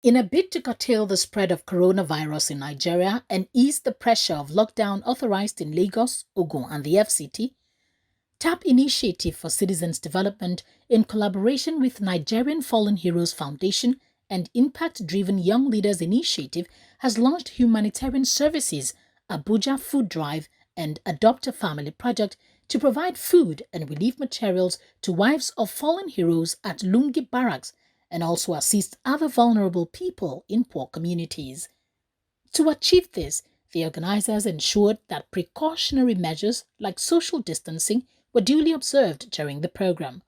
In a bid to curtail the spread of coronavirus in Nigeria and ease the pressure of lockdown authorized in Lagos, Ogun, and the FCT, TAP Initiative for Citizens Development, in collaboration with Nigerian Fallen Heroes Foundation and Impact Driven Young Leaders Initiative, has launched humanitarian services, Abuja Food Drive, and Adopt a Family Project to provide food and relief materials to wives of fallen heroes at Lungi Barracks and also assist other vulnerable people in poor communities. To achieve this, the organizers ensured that precautionary measures like social distancing were duly observed during the program.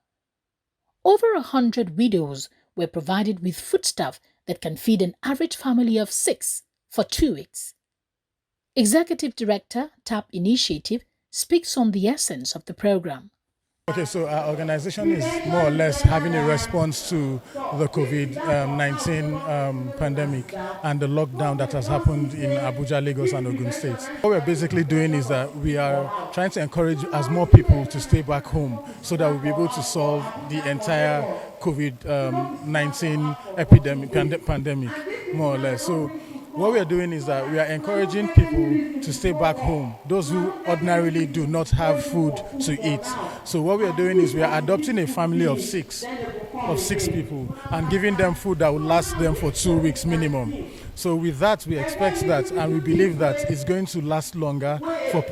Over 100 widows were provided with foodstuff that can feed an average family of 6 for 2 weeks. Executive Director, TAP Initiative, speaks on the essence of the program. Okay, so our organization is more or less having a response to the COVID-19 pandemic and the lockdown that has happened in Abuja, Lagos, and Ogun states. What we're basically doing is that we are trying to encourage as more people to stay back home so that we'll be able to solve the entire COVID-19 pandemic, more or less. So what we are doing is that we are encouraging people to stay back home, those who ordinarily do not have food to eat. So what we are doing is we are adopting a family of six people and giving them food that will last them for 2 weeks minimum. So with that, we expect that, and we believe that it's going to last longer,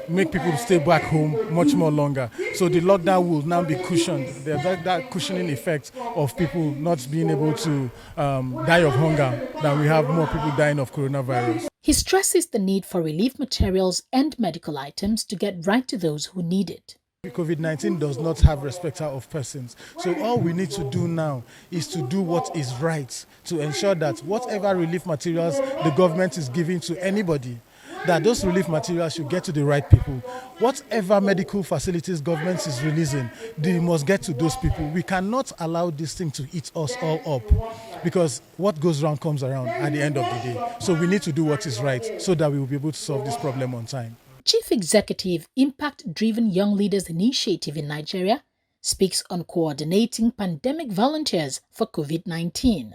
make people stay back home much more longer. So the lockdown will now be cushioned. There's that cushioning effect of people not being able to die of hunger, that we have more people dying of coronavirus. He stresses the need for relief materials and medical items to get right to those who need it. COVID-19 does not have respecter of persons. So all we need to do now is to do what is right to ensure that whatever relief materials the government is giving to anybody, that those relief materials should get to the right people. Whatever medical facilities government is releasing, they must get to those people. We cannot allow this thing to eat us all up, because what goes around comes around at the end of the day. So we need to do what is right so that we will be able to solve this problem on time. Chief Executive, Impact Driven Young Leaders Initiative in Nigeria, speaks on coordinating pandemic volunteers for COVID-19.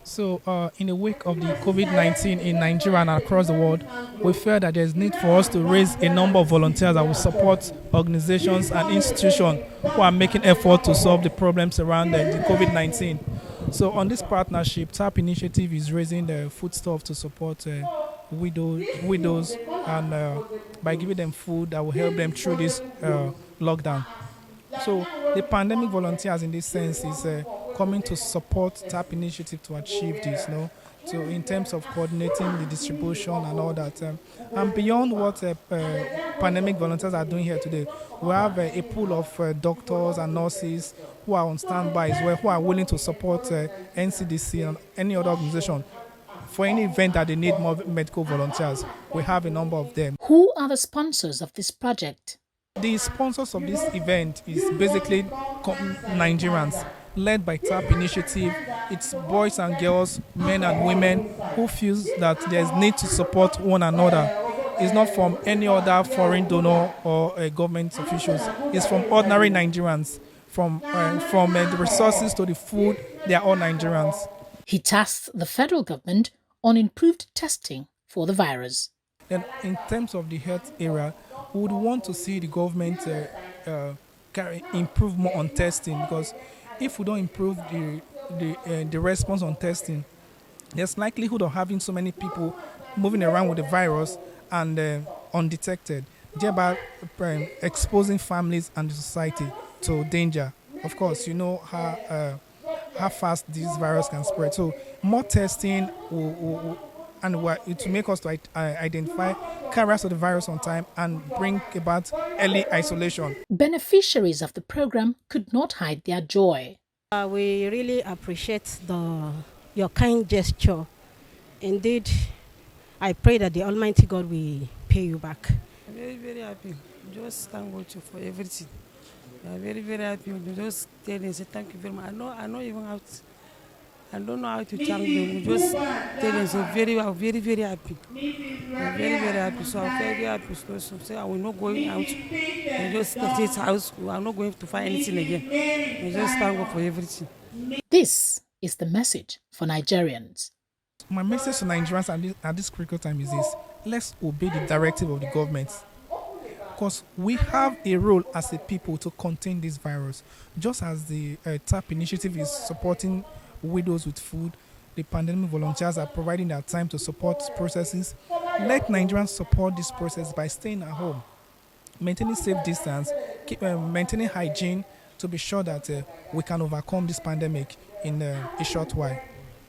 So in the wake of the COVID-19 in Nigeria and across the world, we feel that there's need for us to raise a number of volunteers that will support organizations and institutions who are making effort to solve the problems around the COVID-19. So on this partnership, TAP Initiative is raising the foodstuff to support widows and by giving them food that will help them through this lockdown. So the pandemic volunteers in this sense is coming to support TAP Initiative to achieve this, so in terms of coordinating the distribution and all that. And beyond what pandemic volunteers are doing here today, we have a pool of doctors and nurses who are on standby as well, who are willing to support NCDC and any other organization for any event that they need more medical volunteers. We have a number of them. Who are the sponsors of this project? The sponsors of this event is basically Nigerians, led by TAP Initiative. It's boys and girls, men and women who feel that there's need to support one another. It's not from any other foreign donor or government officials. It's from ordinary Nigerians. From the resources to the food, they are all Nigerians. He tasked the federal government on improved testing for the virus. And in terms of the health area, we would want to see the government improve more on testing, because if we don't improve the response on testing, there's likelihood of having so many people moving around with the virus and undetected, thereby exposing families and the society to danger. Of course, you know how fast this virus can spread. So more testing it will make us to identify carriers of the virus on time and bring about early isolation. Beneficiaries of the program could not hide their joy. We really appreciate your kind gesture. Indeed, I pray that the Almighty God will pay you back. I'm very, very happy. Just thank God for everything. I'm very, very happy. Just tell them, say thank you very much. I don't know how to thank them. Just tell them, so very, very happy. I'm very, very happy. So I'm very happy. So I will not go out. I just stay this house. I'm not going to find anything again. I just thank God for everything. This is the message for Nigerians. My message to Nigerians at this critical time is this: let's obey the directive of the government, because we have a role as a people to contain this virus. Just as the TAP initiative is supporting widows with food, the pandemic volunteers are providing their time to support processes. Let Nigerians support this process by staying at home, maintaining safe distance, maintaining hygiene to be sure that we can overcome this pandemic in a short while.